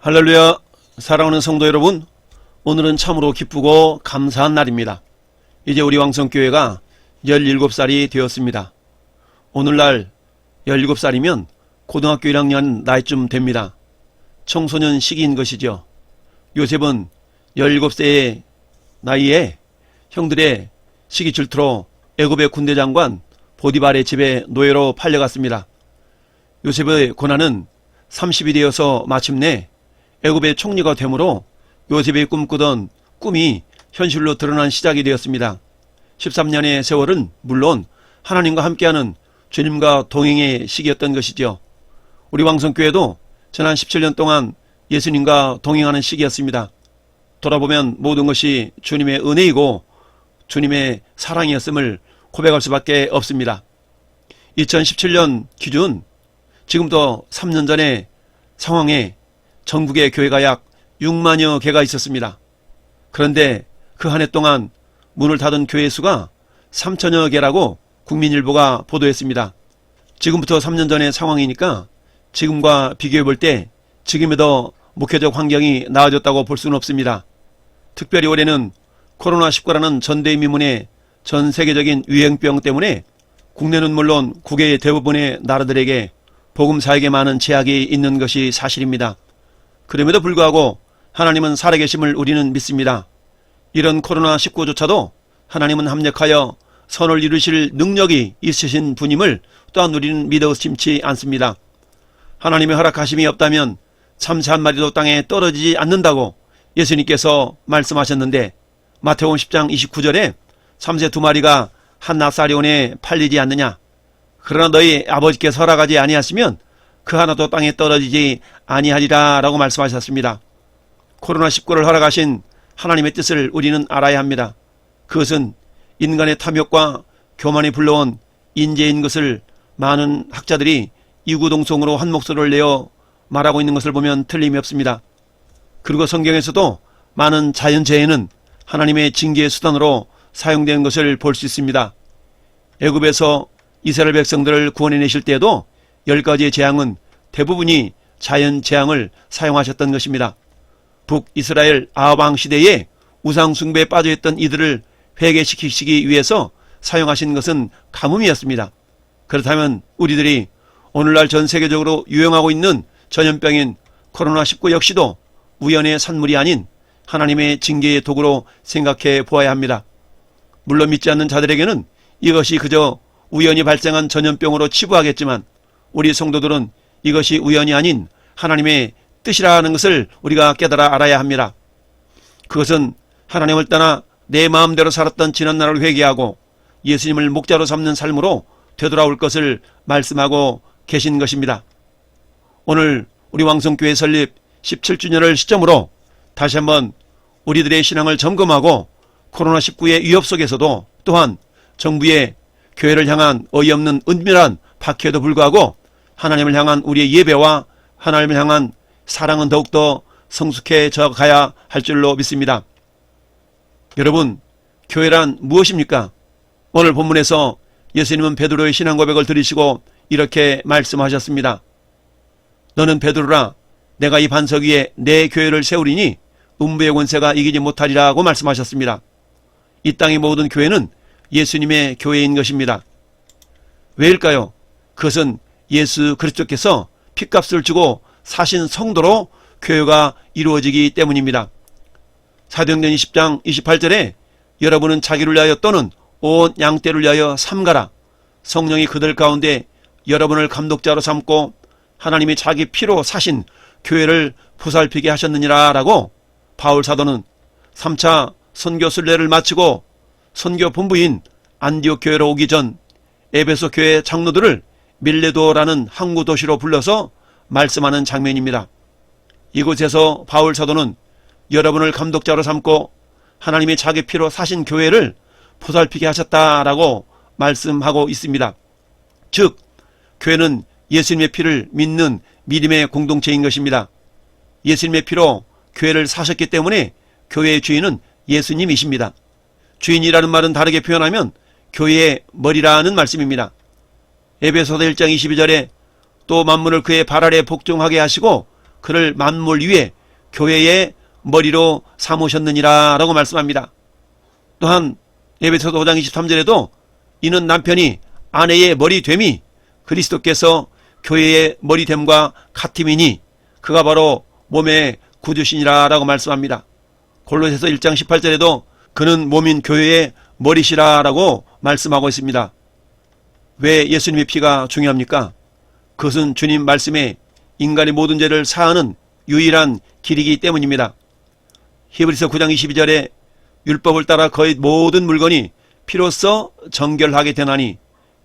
할렐루야. 사랑하는 성도 여러분, 오늘은 참으로 기쁘고 감사한 날입니다. 이제 우리 왕성교회가 17살이 되었습니다. 오늘날 17살이면 고등학교 1학년 나이쯤 됩니다. 청소년 시기인 것이죠. 요셉은 17세의 나이에 형들의 시기 질투로 애굽의 군대 장관 보디발의 집에 노예로 팔려갔습니다. 요셉의 고난은 30이 되어서 마침내 애굽의 총리가 되므로 요셉이 꿈꾸던 꿈이 현실로 드러난 시작이 되었습니다. 13년의 세월은 물론 하나님과 함께하는 주님과 동행의 시기였던 것이죠. 우리 왕성교회도 지난 17년 동안 예수님과 동행하는 시기였습니다. 돌아보면 모든 것이 주님의 은혜이고 주님의 사랑이었음을 고백할 수밖에 없습니다. 2017년 기준 지금부터 3년 전의 상황에 전국의 교회가 약 6만여 개가 있었습니다. 그런데 그 한 해 동안 문을 닫은 교회 수가 3천여 개라고 국민일보가 보도했습니다. 지금부터 3년 전의 상황이니까 지금과 비교해 볼 때 지금이 더 목회적 환경이 나아졌다고 볼 수는 없습니다. 특별히 올해는 코로나19라는 전대미문의 전 세계적인 유행병 때문에 국내는 물론 국외의 대부분의 나라들에게 복음 사역에 많은 제약이 있는 것이 사실입니다. 그럼에도 불구하고 하나님은 살아계심을 우리는 믿습니다. 이런 코로나19조차도 하나님은 합력하여 선을 이루실 능력이 있으신 분임을 또한 우리는 믿어 의심치 않습니다. 하나님의 허락하심이 없다면 참새 한 마리도 땅에 떨어지지 않는다고 예수님께서 말씀하셨는데 마태복음 10장 29절에 참새 2마리가 한 나사리온에 팔리지 않느냐. 그러나 너희 아버지께서 허락하지 아니하시면 그 하나도 땅에 떨어지지 아니하리라 라고 말씀하셨습니다. 코로나19를 허락하신 하나님의 뜻을 우리는 알아야 합니다. 그것은 인간의 탐욕과 교만이 불러온 인재인 것을 많은 학자들이 이구동성으로 한 목소리를 내어 말하고 있는 것을 보면 틀림이 없습니다. 그리고 성경에서도 많은 자연재해는 하나님의 징계의 수단으로 사용된 것을 볼 수 있습니다. 애굽에서 이스라엘 백성들을 구원해내실 때에도 10가지의 재앙은 대부분이 자연재앙을 사용하셨던 것입니다. 북이스라엘 아합 시대에 우상숭배에 빠져있던 이들을 회개시키시기 위해서 사용하신 것은 가뭄이었습니다. 그렇다면 우리들이 오늘날 전 세계적으로 유행하고 있는 전염병인 코로나19 역시도 우연의 산물이 아닌 하나님의 징계의 도구로 생각해 보아야 합니다. 물론 믿지 않는 자들에게는 이것이 그저 우연히 발생한 전염병으로 치부하겠지만 우리 성도들은 이것이 우연이 아닌 하나님의 뜻이라는 것을 우리가 깨달아 알아야 합니다. 그것은 하나님을 떠나 내 마음대로 살았던 지난 날을 회개하고 예수님을 목자로 삼는 삶으로 되돌아올 것을 말씀하고 계신 것입니다. 오늘 우리 왕성교회 설립 17주년을 시점으로 다시 한번 우리들의 신앙을 점검하고 코로나19의 위협 속에서도 또한 정부의 교회를 향한 어이없는 은밀한 박해에도 불구하고 하나님을 향한 우리의 예배와 하나님을 향한 사랑은 더욱더 성숙해져 가야 할 줄로 믿습니다. 여러분, 교회란 무엇입니까? 오늘 본문에서 예수님은 베드로의 신앙 고백을 들으시고 이렇게 말씀하셨습니다. 너는 베드로라, 내가 이 반석 위에 내 교회를 세우리니 음부의 권세가 이기지 못하리라고 말씀하셨습니다. 이 땅의 모든 교회는 예수님의 교회인 것입니다. 왜일까요? 그것은 예수 그리스도께서 핏값을 주고 사신 성도로 교회가 이루어지기 때문입니다. 사도행전 20장 28절에 여러분은 자기를 위하여 또는 온 양떼를 위하여 삼가라. 성령이 그들 가운데 여러분을 감독자로 삼고 하나님이 자기 피로 사신 교회를 보살피게 하셨느니라 라고 바울 사도는 3차 선교 순례를 마치고 선교 본부인 안디옥 교회로 오기 전 에베소 교회 장로들을 밀레도라는 항구 도시로 불러서 말씀하는 장면입니다. 이곳에서 바울 사도는 여러분을 감독자로 삼고 하나님이 자기 피로 사신 교회를 보살피게 하셨다라고 말씀하고 있습니다. 즉 교회는 예수님의 피를 믿는 믿음의 공동체인 것입니다. 예수님의 피로 교회를 사셨기 때문에 교회의 주인은 예수님이십니다. 주인이라는 말은 다르게 표현하면 교회의 머리라는 말씀입니다. 에베소서 1장 22절에 또 만물을 그의 발 아래 복종하게 하시고 그를 만물 위에 교회의 머리로 삼으셨느니라 라고 말씀합니다. 또한 에베소서 5장 23절에도 이는 남편이 아내의 머리됨이 그리스도께서 교회의 머리됨과 같음이니 그가 바로 몸의 구주시니라 라고 말씀합니다. 골로새서 1장 18절에도 그는 몸인 교회의 머리시라 라고 말씀하고 있습니다. 왜 예수님의 피가 중요합니까? 그것은 주님 말씀에 인간의 모든 죄를 사하는 유일한 길이기 때문입니다. 히브리서 9장 22절에 율법을 따라 거의 모든 물건이 피로써 정결하게 되나니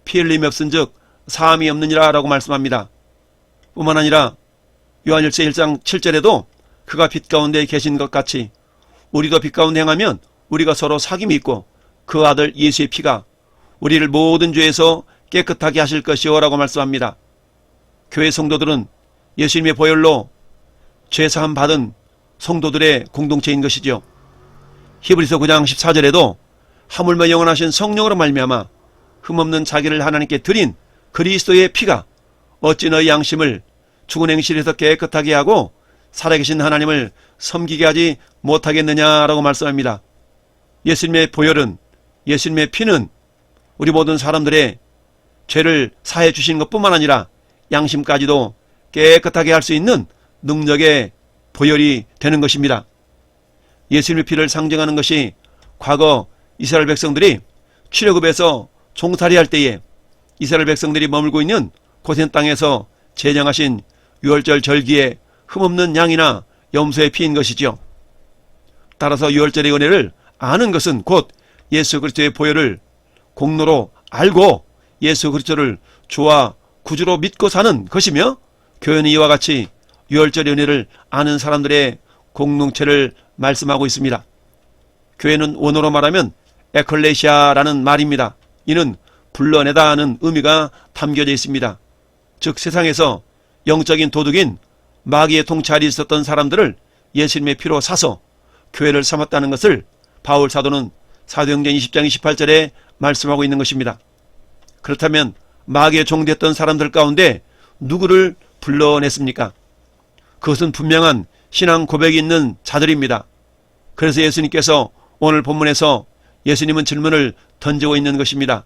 피 흘림이 없은즉 사함이 없느니라 라고 말씀합니다. 뿐만 아니라 요한일서 1장 7절에도 그가 빛 가운데 계신 것 같이 우리도 빛 가운데 행하면 우리가 서로 사귐이 있고 그 아들 예수의 피가 우리를 모든 죄에서 깨끗하게 하실 것이요 라고 말씀합니다. 교회 성도들은 예수님의 보혈로 죄사함 받은 성도들의 공동체인 것이죠. 히브리서 9장 14절에도 하물며 영원하신 성령으로 말미암아 흠없는 자기를 하나님께 드린 그리스도의 피가 어찌 너희 양심을 죽은 행실에서 깨끗하게 하고 살아계신 하나님을 섬기게 하지 못하겠느냐라고 말씀합니다. 예수님의 보혈은, 예수님의 피는 우리 모든 사람들의 죄를 사해 주시는 것뿐만 아니라 양심까지도 깨끗하게 할 수 있는 능력의 보혈이 되는 것입니다. 예수님의 피를 상징하는 것이 과거 이스라엘 백성들이 출애굽에서 종살이할 때에 이스라엘 백성들이 머물고 있는 고센 땅에서 제정하신 유월절 절기에 흠없는 양이나 염소의 피인 것이죠. 따라서 유월절의 은혜를 아는 것은 곧 예수 그리스도의 보혈을 공로로 알고 예수 그리스도를 주와 구주로 믿고 사는 것이며, 교회는 이와 같이 유월절의 은혜를 아는 사람들의 공동체를 말씀하고 있습니다. 교회는 원어로 말하면 에클레시아라는 말입니다. 이는 불러내다 하는 의미가 담겨져 있습니다. 즉 세상에서 영적인 도둑인 마귀의 통찰이 있었던 사람들을 예수님의 피로 사서 교회를 삼았다는 것을 바울 사도는 사도행전 20장 28절에 말씀하고 있는 것입니다. 그렇다면 마귀의 종됐던 사람들 가운데 누구를 불러냈습니까? 그것은 분명한 신앙 고백이 있는 자들입니다. 그래서 예수님께서 오늘 본문에서 예수님은 질문을 던지고 있는 것입니다.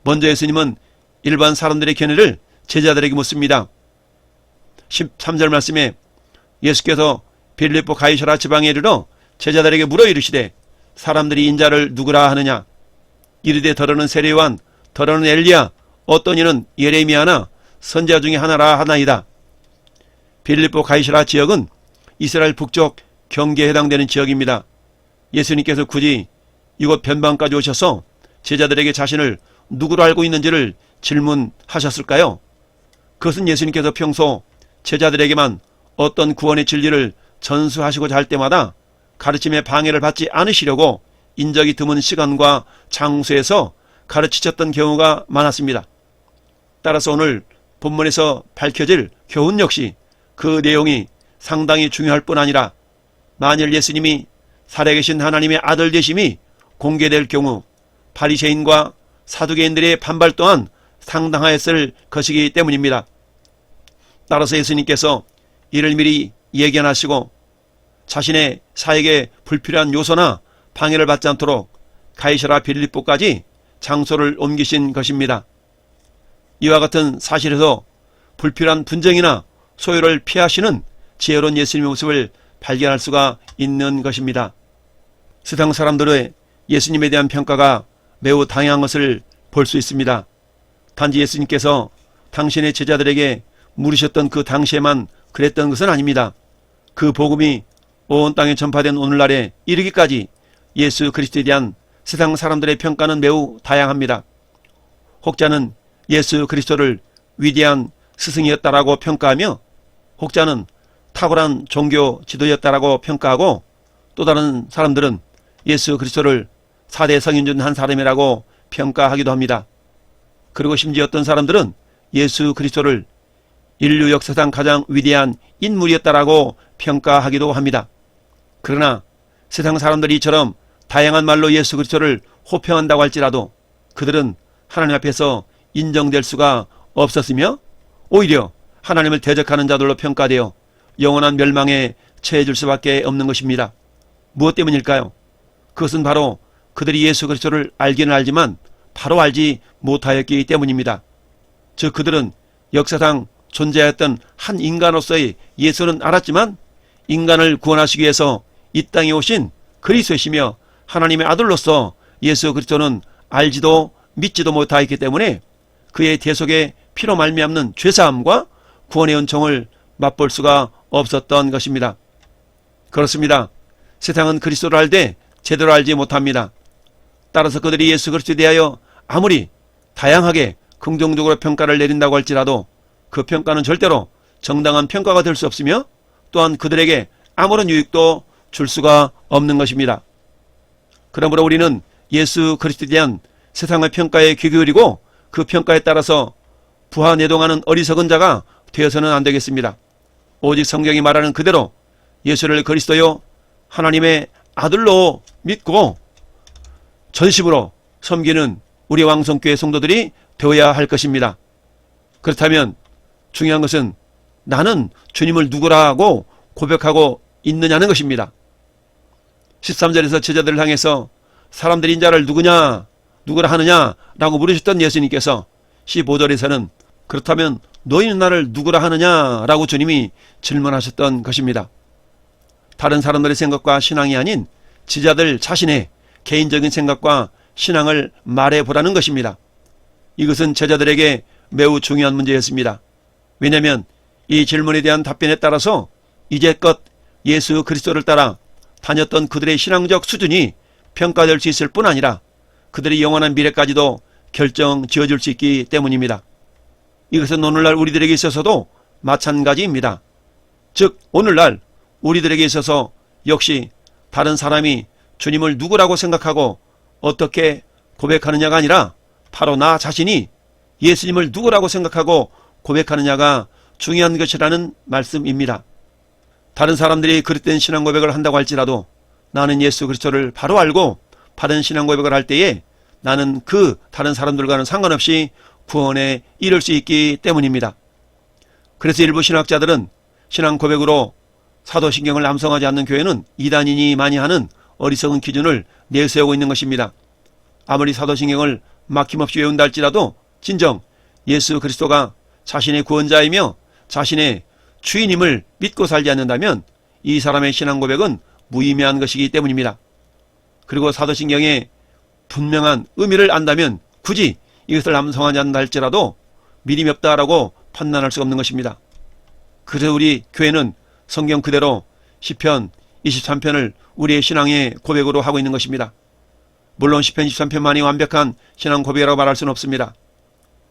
먼저 예수님은 일반 사람들의 견해를 제자들에게 묻습니다. 13절 말씀에 예수께서 빌립보 가이사랴 지방에 이르러 제자들에게 물어 이르시되 사람들이 인자를 누구라 하느냐? 이르되 더러는 세례요한, 더러는 엘리야, 어떤 이는 예레미야나 선지자 중에 하나라 하나이다. 빌립보 가이사랴 지역은 이스라엘 북쪽 경계에 해당되는 지역입니다. 예수님께서 굳이 이곳 변방까지 오셔서 제자들에게 자신을 누구로 알고 있는지를 질문하셨을까요? 그것은 예수님께서 평소 제자들에게만 어떤 구원의 진리를 전수하시고자 할 때마다 가르침에 방해를 받지 않으시려고 인적이 드문 시간과 장소에서 가르치셨던 경우가 많았습니다. 따라서 오늘 본문에서 밝혀질 교훈 역시 그 내용이 상당히 중요할 뿐 아니라 만일 예수님이 살아계신 하나님의 아들 되심이 공개될 경우 바리새인과 사두개인들의 반발 또한 상당하였을 것이기 때문입니다. 따라서 예수님께서 이를 미리 예견하시고 자신의 사역에 불필요한 요소나 방해를 받지 않도록 가이사랴 빌립보까지 장소를 옮기신 것입니다. 이와 같은 사실에서 불필요한 분쟁이나 소요를 피하시는 지혜로운 예수님의 모습을 발견할 수가 있는 것입니다. 세상 사람들의 예수님에 대한 평가가 매우 다양한 것을 볼 수 있습니다. 단지 예수님께서 당신의 제자들에게 물으셨던 그 당시에만 그랬던 것은 아닙니다. 그 복음이 온 땅에 전파된 오늘날에 이르기까지 예수 그리스도에 대한 세상 사람들의 평가는 매우 다양합니다. 혹자는 예수 그리스도를 위대한 스승이었다라고 평가하며, 혹자는 탁월한 종교 지도였다라고 평가하고, 또 다른 사람들은 예수 그리스도를 4대 성인 중 한 사람이라고 평가하기도 합니다. 그리고 심지어 어떤 사람들은 예수 그리스도를 인류 역사상 가장 위대한 인물이었다라고 평가하기도 합니다. 그러나 세상 사람들이 이처럼 다양한 말로 예수 그리스도를 호평한다고 할지라도 그들은 하나님 앞에서 인정될 수가 없었으며 오히려 하나님을 대적하는 자들로 평가되어 영원한 멸망에 처해질 수밖에 없는 것입니다. 무엇 때문일까요? 그것은 바로 그들이 예수 그리스도를 알기는 알지만 바로 알지 못하였기 때문입니다. 즉 그들은 역사상 존재하였던 한 인간으로서의 예수는 알았지만 인간을 구원하시기 위해서 이 땅에 오신 그리스도이시며 하나님의 아들로서 예수 그리스도는 알지도 믿지도 못하였기 때문에 그의 대속의 피로 말미암는 죄사함과 구원의 은총을 맛볼 수가 없었던 것입니다. 그렇습니다. 세상은 그리스도를 알되 제대로 알지 못합니다. 따라서 그들이 예수 그리스도에 대하여 아무리 다양하게 긍정적으로 평가를 내린다고 할지라도 그 평가는 절대로 정당한 평가가 될 수 없으며 또한 그들에게 아무런 유익도 줄 수가 없는 것입니다. 그러므로 우리는 예수 그리스도에 대한 세상의 평가에 귀 기울이고 그 평가에 따라서 부하내동하는 어리석은 자가 되어서는 안 되겠습니다. 오직 성경이 말하는 그대로 예수를 그리스도요 하나님의 아들로 믿고 전심으로 섬기는 우리 왕성교회 성도들이 되어야 할 것입니다. 그렇다면 중요한 것은 나는 주님을 누구라고 고백하고 있느냐는 것입니다. 13절에서 제자들을 향해서 사람들이 인자를 누구라 하느냐라고 물으셨던 예수님께서 15절에서는 그렇다면 너희는 나를 누구라 하느냐라고 주님이 질문하셨던 것입니다. 다른 사람들의 생각과 신앙이 아닌 제자들 자신의 개인적인 생각과 신앙을 말해보라는 것입니다. 이것은 제자들에게 매우 중요한 문제였습니다. 왜냐하면 이 질문에 대한 답변에 따라서 이제껏 예수 그리스도를 따라 다녔던 그들의 신앙적 수준이 평가될 수 있을 뿐 아니라 그들의 영원한 미래까지도 결정 지어줄 수 있기 때문입니다. 이것은 오늘날 우리들에게 있어서도 마찬가지입니다. 즉 오늘날 우리들에게 있어서 역시 다른 사람이 주님을 누구라고 생각하고 어떻게 고백하느냐가 아니라 바로 나 자신이 예수님을 누구라고 생각하고 고백하느냐가 중요한 것이라는 말씀입니다. 다른 사람들이 그릇된 신앙 고백을 한다고 할지라도 나는 예수 그리스도를 바로 알고 바른 신앙 고백을 할 때에 나는 그 다른 사람들과는 상관없이 구원에 이를 수 있기 때문입니다. 그래서 일부 신학자들은 신앙 고백으로 사도신경을 암송하지 않는 교회는 이단인이 많이 하는 어리석은 기준을 내세우고 있는 것입니다. 아무리 사도신경을 막힘없이 외운다 할지라도 진정 예수 그리스도가 자신의 구원자이며 자신의 주인임을 믿고 살지 않는다면 이 사람의 신앙 고백은 무의미한 것이기 때문입니다. 그리고 사도신경의 분명한 의미를 안다면 굳이 이것을 암송하지 않는다 할지라도 믿음이 없다라고 판단할 수가 없는 것입니다. 그래서 우리 교회는 성경 그대로 시편 23편을 우리의 신앙의 고백으로 하고 있는 것입니다. 물론 시편 23편만이 완벽한 신앙 고백이라고 말할 수는 없습니다.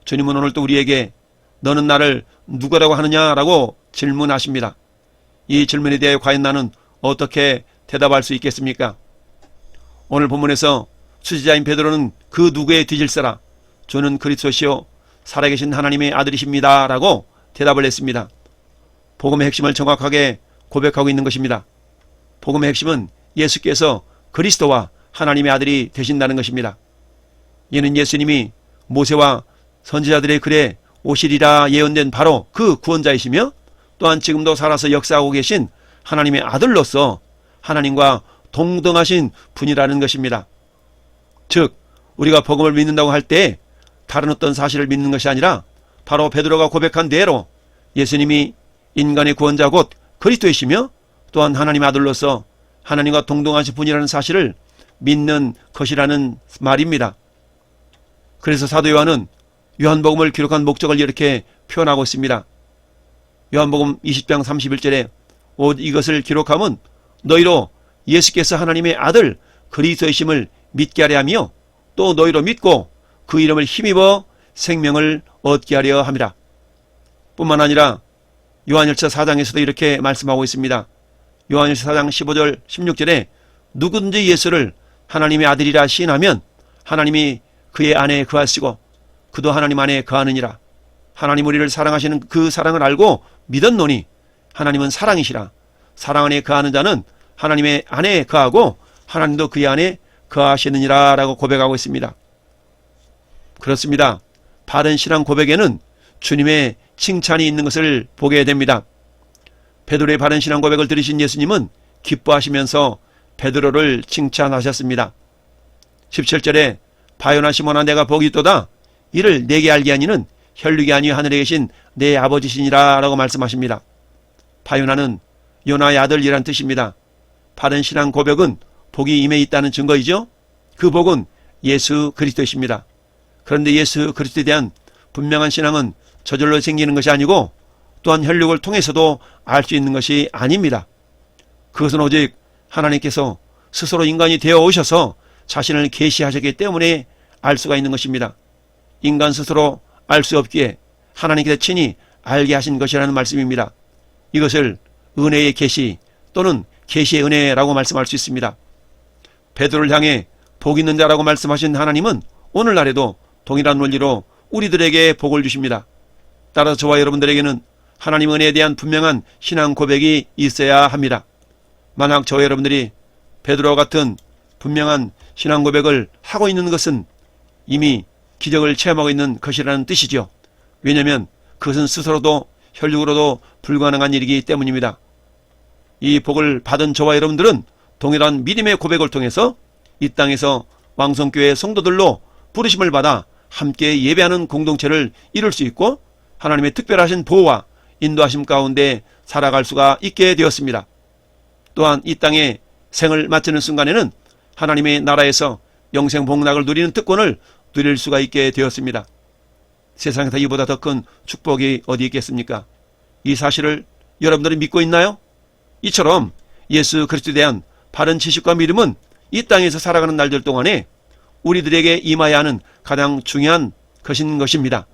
주님은 오늘 또 우리에게 너는 나를 누구라고 하느냐라고 질문하십니다. 이 질문에 대해 과연 나는 어떻게 대답할 수 있겠습니까? 오늘 본문에서 수지자인 베드로는 그 누구에 뒤질세라 주는 그리스도시요 살아계신 하나님의 아들이십니다 라고 대답을 했습니다. 복음의 핵심을 정확하게 고백하고 있는 것입니다. 복음의 핵심은 예수께서 그리스도와 하나님의 아들이 되신다는 것입니다. 이는 예수님이 모세와 선지자들의 글에 오시리라 예언된 바로 그 구원자이시며 또한 지금도 살아서 역사하고 계신 하나님의 아들로서 하나님과 동등하신 분이라는 것입니다. 즉 우리가 복음을 믿는다고 할 때 다른 어떤 사실을 믿는 것이 아니라 바로 베드로가 고백한 대로 예수님이 인간의 구원자 곧 그리스도이시며 또한 하나님의 아들로서 하나님과 동등하신 분이라는 사실을 믿는 것이라는 말입니다. 그래서 사도 요한은 요한복음을 기록한 목적을 이렇게 표현하고 있습니다. 요한복음 20장 31절에 이것을 기록함은 너희로 예수께서 하나님의 아들 그리스도이심을 믿게 하려 하며 또 너희로 믿고 그 이름을 힘입어 생명을 얻게 하려 함이라. 뿐만 아니라 요한일서 4장에서도 이렇게 말씀하고 있습니다. 요한일서 4장 15절 16절에 누구든지 예수를 하나님의 아들이라 시인하면 하나님이 그의 안에 거하시고 그도 하나님 안에 거하느니라. 하나님 우리를 사랑하시는 그 사랑을 알고 믿었노니 하나님은 사랑이시라. 사랑 안에 거하는 자는 하나님의 안에 거하고 하나님도 그의 안에 거하시느니라 라고 고백하고 있습니다. 그렇습니다. 바른 신앙 고백에는 주님의 칭찬이 있는 것을 보게 됩니다. 베드로의 바른 신앙 고백을 들으신 예수님은 기뻐하시면서 베드로를 칭찬하셨습니다. 17절에 바요나 시몬아 내가 복이 있도다 이를 내게 알게 하니는 혈육이 아니요 하늘에 계신 내 아버지시니라 라고 말씀하십니다. 바요나는 요나의 아들이란 뜻입니다. 바른 신앙 고백은 복이 임해 있다는 증거이죠. 그 복은 예수 그리스도이십니다. 그런데 예수 그리스도에 대한 분명한 신앙은 저절로 생기는 것이 아니고 또한 혈육을 통해서도 알 수 있는 것이 아닙니다. 그것은 오직 하나님께서 스스로 인간이 되어 오셔서 자신을 계시하셨기 때문에 알 수가 있는 것입니다. 인간 스스로 알 수 없기에 하나님께서 친히 알게 하신 것이라는 말씀입니다. 이것을 은혜의 계시 또는 계시의 은혜라고 말씀할 수 있습니다. 베드로를 향해 복 있는 자라고 말씀하신 하나님은 오늘날에도 동일한 원리로 우리들에게 복을 주십니다. 따라서 저와 여러분들에게는 하나님 은혜에 대한 분명한 신앙 고백이 있어야 합니다. 만약 저와 여러분들이 베드로와 같은 분명한 신앙 고백을 하고 있는 것은 이미 기적을 체험하고 있는 것이라는 뜻이죠. 왜냐하면 그것은 스스로도 혈육으로도 불가능한 일이기 때문입니다. 이 복을 받은 저와 여러분들은 동일한 믿음의 고백을 통해서 이 땅에서 왕성교회 성도들로 부르심을 받아 함께 예배하는 공동체를 이룰 수 있고 하나님의 특별하신 보호와 인도하심 가운데 살아갈 수가 있게 되었습니다. 또한 이 땅에 생을 마치는 순간에는 하나님의 나라에서 영생 복락을 누리는 특권을 누릴 수가 있게 되었습니다. 세상에서 이보다 더 큰 축복이 어디 있겠습니까? 이 사실을 여러분들이 믿고 있나요? 이처럼 예수 그리스도에 대한 바른 지식과 믿음은 이 땅에서 살아가는 날들 동안에 우리들에게 임해야 하는 가장 중요한 것인 것입니다.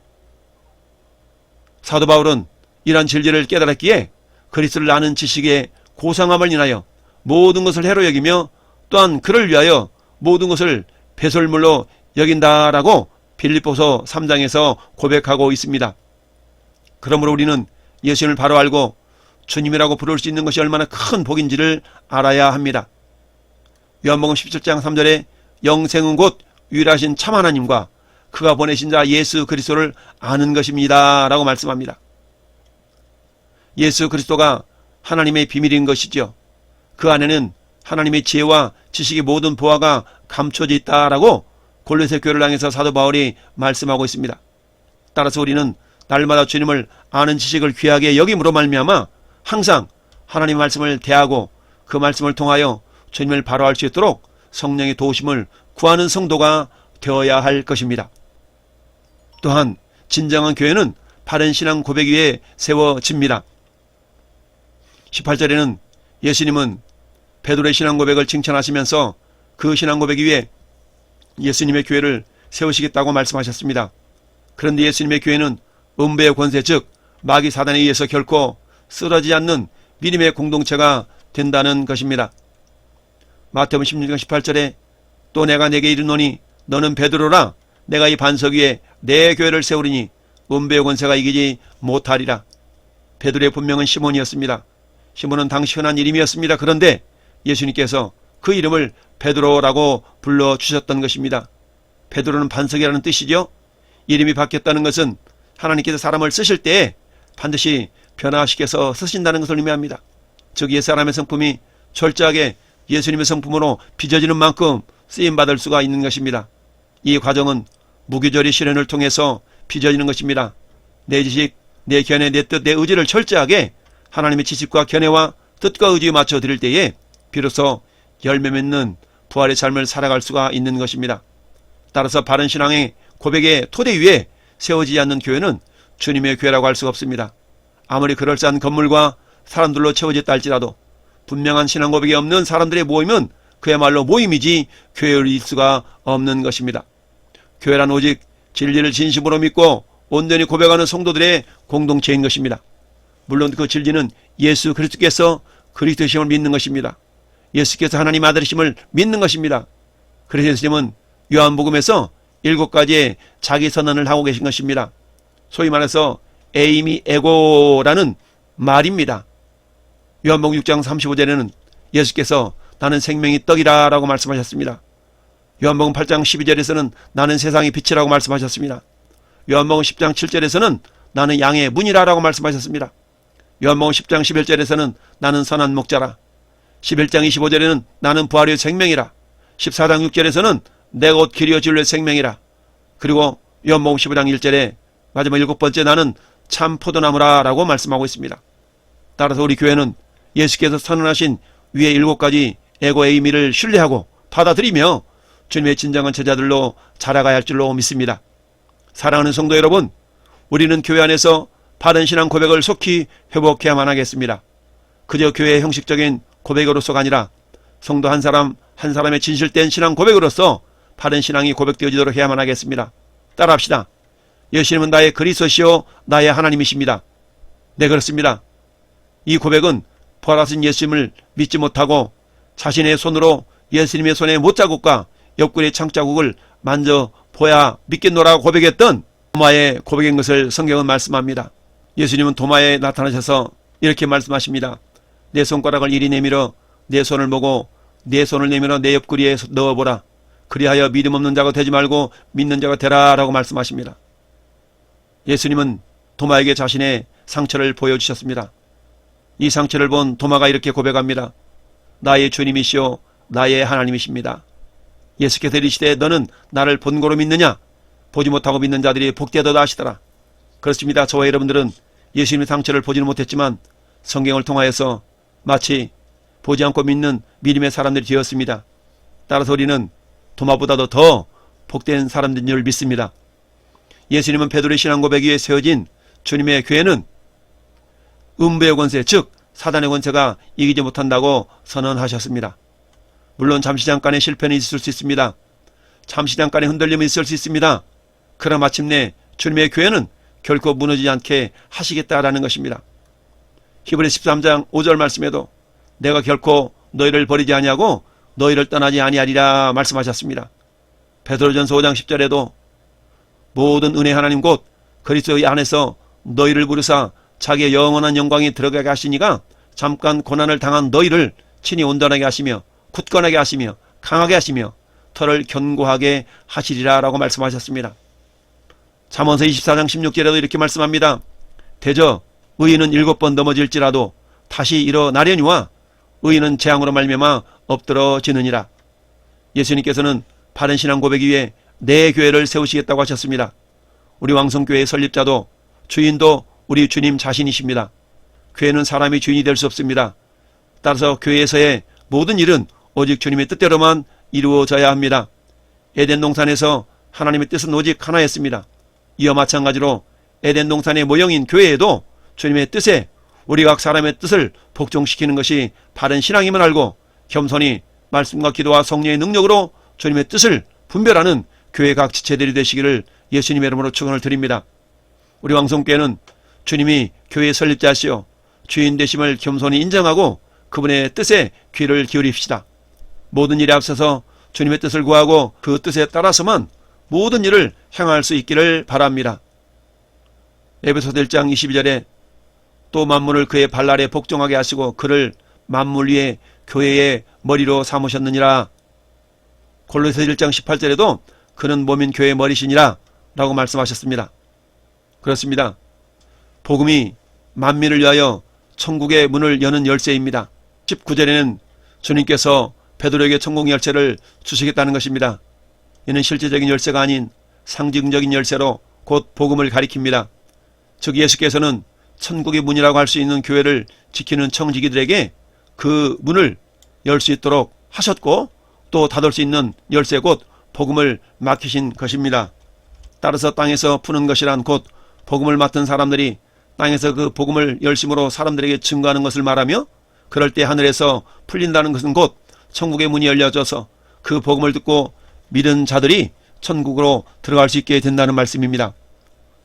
사도 바울은 이러한 진리를 깨달았기에 그리스도를 아는 지식의 고상함을 인하여 모든 것을 해로 여기며 또한 그를 위하여 모든 것을 배설물로 여긴다라고 빌립보서 3장에서 고백하고 있습니다. 그러므로 우리는 예수님을 바로 알고 주님이라고 부를 수 있는 것이 얼마나 큰 복인지를 알아야 합니다. 요한복음 17장 3절에 영생은 곧 유일하신 참 하나님과 그가 보내신 자 예수 그리스도를 아는 것입니다 라고 말씀합니다. 예수 그리스도가 하나님의 비밀인 것이죠. 그 안에는 하나님의 지혜와 지식의 모든 보화가 감춰져 있다라고 골로새 교회를 향해서 사도 바울이 말씀하고 있습니다. 따라서 우리는 날마다 주님을 아는 지식을 귀하게 여김으로 말미암아 항상 하나님의 말씀을 대하고 그 말씀을 통하여 주님을 바로 알 수 있도록 성령의 도우심을 구하는 성도가 되어야 할 것입니다. 또한 진정한 교회는 바른 신앙 고백 위에 세워집니다. 18절에는 예수님은 베드로의 신앙 고백을 칭찬하시면서 그 신앙 고백 위에 예수님의 교회를 세우시겠다고 말씀하셨습니다. 그런데 예수님의 교회는 음부의 권세 즉 마귀 사단에 의해서 결코 쓰러지지 않는 믿음의 공동체가 된다는 것입니다. 마태복음 16장 18절에 또 내가 네게 이르노니 너는 베드로라 내가 이 반석 위에 내 교회를 세우리니 음부의 권세가 이기지 못하리라. 베드로의 본명은 시몬이었습니다. 시몬은 당시 흔한 이름이었습니다. 그런데 예수님께서 그 이름을 베드로라고 불러주셨던 것입니다. 베드로는 반석이라는 뜻이죠. 이름이 바뀌었다는 것은 하나님께서 사람을 쓰실 때에 반드시 변화시켜서 쓰신다는 것을 의미합니다. 즉 옛사람의 성품이 철저하게 예수님의 성품으로 빚어지는 만큼 쓰임받을 수가 있는 것입니다. 이 과정은 무교절의 실현을 통해서 빚어지는 것입니다. 내 지식, 내 견해, 내 뜻, 내 의지를 철저하게 하나님의 지식과 견해와 뜻과 의지에 맞춰 드릴 때에 비로소 열매 맺는 부활의 삶을 살아갈 수가 있는 것입니다. 따라서 바른 신앙의 고백의 토대 위에 세워지지 않는 교회는 주님의 교회라고 할 수가 없습니다. 아무리 그럴싸한 건물과 사람들로 채워졌다 할지라도 분명한 신앙 고백이 없는 사람들의 모임은 그야말로 모임이지 교회일 수가 없는 것입니다. 교회란 오직 진리를 진심으로 믿고 온전히 고백하는 성도들의 공동체인 것입니다. 물론 그 진리는 예수 그리스도께서 그리스도심을 믿는 것입니다. 예수께서 하나님 아들이심을 믿는 것입니다. 그래서 예수님은 요한복음에서 7가지의 자기 선언을 하고 계신 것입니다. 소위 말해서 에이미 에고라는 말입니다. 요한복음 6장 35절에는 예수께서 나는 생명의 떡이라 라고 말씀하셨습니다. 요한복음 8장 12절에서는 나는 세상의 빛이라고 말씀하셨습니다. 요한복음 10장 7절에서는 나는 양의 문이라 라고 말씀하셨습니다. 요한복음 10장 11절에서는 나는 선한 목자라. 11장 25절에는 나는 부활의 생명이라. 14장 6절에서는 내가 곧 길이요 진리요 생명이라. 그리고 요한복음 15장 1절에 마지막 7번째 나는 참 포도나무라 라고 말씀하고 있습니다. 따라서 우리 교회는 예수께서 선언하신 위의 7가지 에고의 의미를 신뢰하고 받아들이며 주님의 진정한 제자들로 자라가야 할 줄로 믿습니다. 사랑하는 성도 여러분, 우리는 교회 안에서 바른 신앙 고백을 속히 회복해야만 하겠습니다. 그저 교회의 형식적인 고백으로서가 아니라 성도 한 사람 한 사람의 진실된 신앙 고백으로서 바른 신앙이 고백되어지도록 해야만 하겠습니다. 따라합시다. 예수님은 나의 그리스도시요 나의 하나님이십니다. 네, 그렇습니다. 이 고백은 부활하신 예수님을 믿지 못하고 자신의 손으로 예수님의 손의 못자국과 옆구리의 창자국을 만져보야 믿겠노라고 고백했던 도마의 고백인 것을 성경은 말씀합니다. 예수님은 도마에 나타나셔서 이렇게 말씀하십니다. 내 손가락을 이리 내밀어 내 손을 보고 내 손을 내밀어 내 옆구리에 넣어보라. 그리하여 믿음 없는 자가 되지 말고 믿는 자가 되라 라고 말씀하십니다. 예수님은 도마에게 자신의 상처를 보여주셨습니다. 이 상처를 본 도마가 이렇게 고백합니다. 나의 주님이시오 나의 하나님이십니다. 예수께서 이르시되 너는 나를 본고로 믿느냐? 보지 못하고 믿는 자들이 복되도다 하시더라. 그렇습니다. 저와 여러분들은 예수님의 상처를 보지는 못했지만 성경을 통하여서 마치 보지 않고 믿는 믿음의 사람들이 되었습니다. 따라서 우리는 도마보다도 더 복된 사람들인 줄 믿습니다. 예수님은 베드로의 신앙 고백 위에 세워진 주님의 교회는 음부의 권세, 즉 사단의 권세가 이기지 못한다고 선언하셨습니다. 물론 잠시 잠깐의 실패는 있을 수 있습니다. 잠시 잠깐의 흔들림은 있을 수 있습니다. 그러나 마침내 주님의 교회는 결코 무너지지 않게 하시겠다라는 것입니다. 히브리 13장 5절 말씀에도 내가 결코 너희를 버리지 아니하고 너희를 떠나지 아니하리라 말씀하셨습니다. 베드로전서 5장 10절에도 모든 은혜 하나님 곧 그리스도의 안에서 너희를 부르사 자기의 영원한 영광이 들어가게 하시니가 잠깐 고난을 당한 너희를 친히 온전하게 하시며 굳건하게 하시며 강하게 하시며 터를 견고하게 하시리라 라고 말씀하셨습니다. 잠언서 24장 16절에도 이렇게 말씀합니다. 대저 의인은 7번 넘어질지라도 다시 일어나려니와 의인은 재앙으로 말미암아 엎드러지느니라. 예수님께서는 바른 신앙 고백 위에 내 교회를 세우시겠다고 하셨습니다. 우리 왕성교회의 설립자도 주인도 우리 주님 자신이십니다. 교회는 사람이 주인이 될 수 없습니다. 따라서 교회에서의 모든 일은 오직 주님의 뜻대로만 이루어져야 합니다. 에덴 동산에서 하나님의 뜻은 오직 하나였습니다. 이와 마찬가지로 에덴 동산의 모형인 교회에도 주님의 뜻에 우리 각 사람의 뜻을 복종시키는 것이 바른 신앙임을 알고 겸손히 말씀과 기도와 성령의 능력으로 주님의 뜻을 분별하는 교회 각 지체들이 되시기를 예수님의 이름으로 축원을 드립니다. 우리 왕성교회는 주님이 교회의 설립자시오 주인 되심을 겸손히 인정하고 그분의 뜻에 귀를 기울입시다. 모든 일에 앞서서 주님의 뜻을 구하고 그 뜻에 따라서만 모든 일을 행할 수 있기를 바랍니다. 에베소서 1장 22절에 또 만물을 그의 발 아래 복종하게 하시고 그를 만물 위에 교회의 머리로 삼으셨느니라. 골로새서 1장 18절에도 그는 몸인 교회의 머리시니라 라고 말씀하셨습니다. 그렇습니다. 복음이 만민을 위하여 천국의 문을 여는 열쇠입니다. 19절에는 주님께서 베드로에게 천국 열쇠를 주시겠다는 것입니다. 이는 실제적인 열쇠가 아닌 상징적인 열쇠로 곧 복음을 가리킵니다. 즉 예수께서는 천국의 문이라고 할 수 있는 교회를 지키는 청지기들에게 그 문을 열 수 있도록 하셨고 또 닫을 수 있는 열쇠 곧 복음을 맡기신 것입니다. 따라서 땅에서 푸는 것이란 곧 복음을 맡은 사람들이 땅에서 그 복음을 열심으로 사람들에게 증거하는 것을 말하며 그럴 때 하늘에서 풀린다는 것은 곧 천국의 문이 열려져서 그 복음을 듣고 믿은 자들이 천국으로 들어갈 수 있게 된다는 말씀입니다.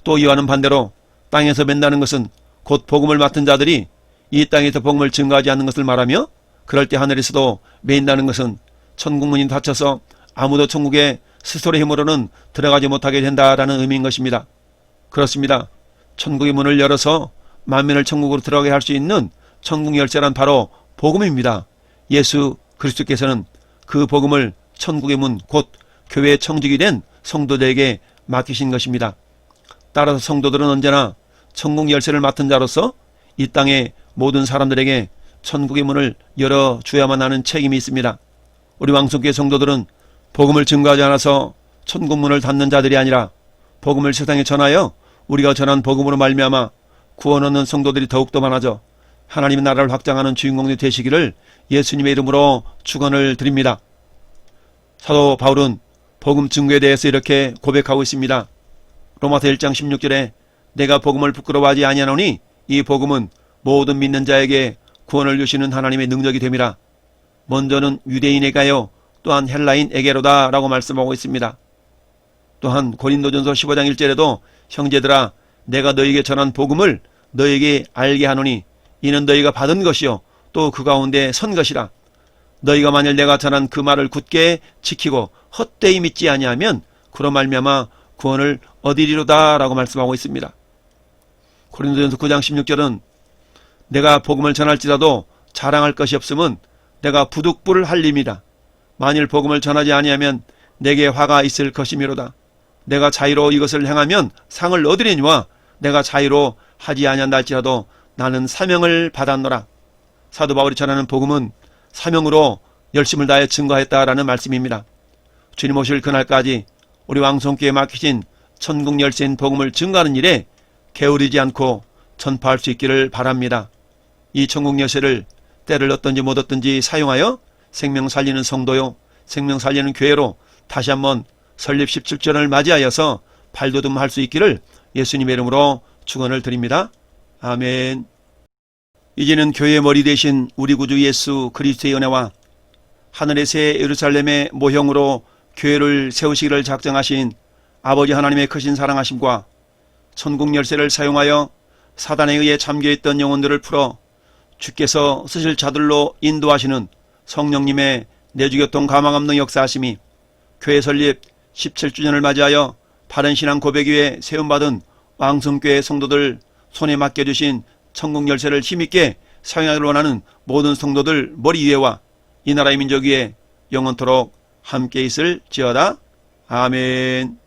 또 이와는 반대로 땅에서 맨다는 것은 곧 복음을 맡은 자들이 이 땅에서 복음을 증거하지 않는 것을 말하며 그럴 때 하늘에서도 매인다는 것은 천국 문이 닫혀서 아무도 천국에 스스로의 힘으로는 들어가지 못하게 된다라는 의미인 것입니다. 그렇습니다. 천국의 문을 열어서 만민을 천국으로 들어가게 할 수 있는 천국 열쇠란 바로 복음입니다. 예수 그리스도께서는 그 복음을 천국의 문 곧 교회의 청직이 된 성도들에게 맡기신 것입니다. 따라서 성도들은 언제나 천국 열쇠를 맡은 자로서 이 땅의 모든 사람들에게 천국의 문을 열어줘야만 하는 책임이 있습니다. 우리 왕성교회 성도들은 복음을 증거하지 않아서 천국 문을 닫는 자들이 아니라 복음을 세상에 전하여 우리가 전한 복음으로 말미암아 구원 얻는 성도들이 더욱더 많아져 하나님의 나라를 확장하는 주인공이 되시기를 예수님의 이름으로 축원을 드립니다. 사도 바울은 복음 증거에 대해서 이렇게 고백하고 있습니다. 로마서 1장 16절에 내가 복음을 부끄러워하지 아니하노니 이 복음은 모든 믿는 자에게 구원을 주시는 하나님의 능력이 됨이라. 먼저는 유대인에게요 또한 헬라인에게로다 라고 말씀하고 있습니다. 또한 고린도전서 15장 1절에도 형제들아 내가 너희에게 전한 복음을 너희에게 알게 하노니 이는 너희가 받은 것이요 또 그 가운데 선 것이라. 너희가 만일 내가 전한 그 말을 굳게 지키고 헛되이 믿지 아니하면 그로 말미암아 구원을 얻으리로다 라고 말씀하고 있습니다. 고린도전서 9장 16절은 내가 복음을 전할지라도 자랑할 것이 없음은 내가 부득불을 할림이라. 만일 복음을 전하지 아니하면 내게 화가 있을 것이미로다. 내가 자유로 이것을 행하면 상을 얻으리니와 내가 자유로 하지 아니한다 할지라도 나는 사명을 받았노라. 사도 바울이 전하는 복음은 사명으로 열심을 다해 증거했다라는 말씀입니다. 주님 오실 그날까지 우리 왕성교회에 맡기신 천국 열쇠인 복음을 증거하는 일에 게으르지 않고 전파할 수 있기를 바랍니다. 이 천국 열쇠를 때를 얻든지 못 얻든지 사용하여 생명 살리는 성도요 생명 살리는 교회로 다시 한번 설립 17주년을 맞이하여서 발돋움할 수 있기를 예수님의 이름으로 축원을 드립니다. 아멘. 이제는 교회의 머리 되신 우리 구주 예수 그리스도의 은혜와 하늘의 새 예루살렘의 모형으로 교회를 세우시기를 작정하신 아버지 하나님의 크신 사랑하심과 천국 열쇠를 사용하여 사단에 의해 잠겨있던 영혼들을 풀어 주께서 쓰실 자들로 인도하시는 성령님의 내주교통 가망없는 역사하심이 교회 설립 17주년을 맞이하여 바른 신앙 고백 위에 세움받은 왕성교회 성도들 손에 맡겨주신 천국 열쇠를 힘있게 사용하기를 원하는 모든 성도들 머리 위에와 이 나라의 민족 위에 영원토록 함께 있을지어다. 아멘.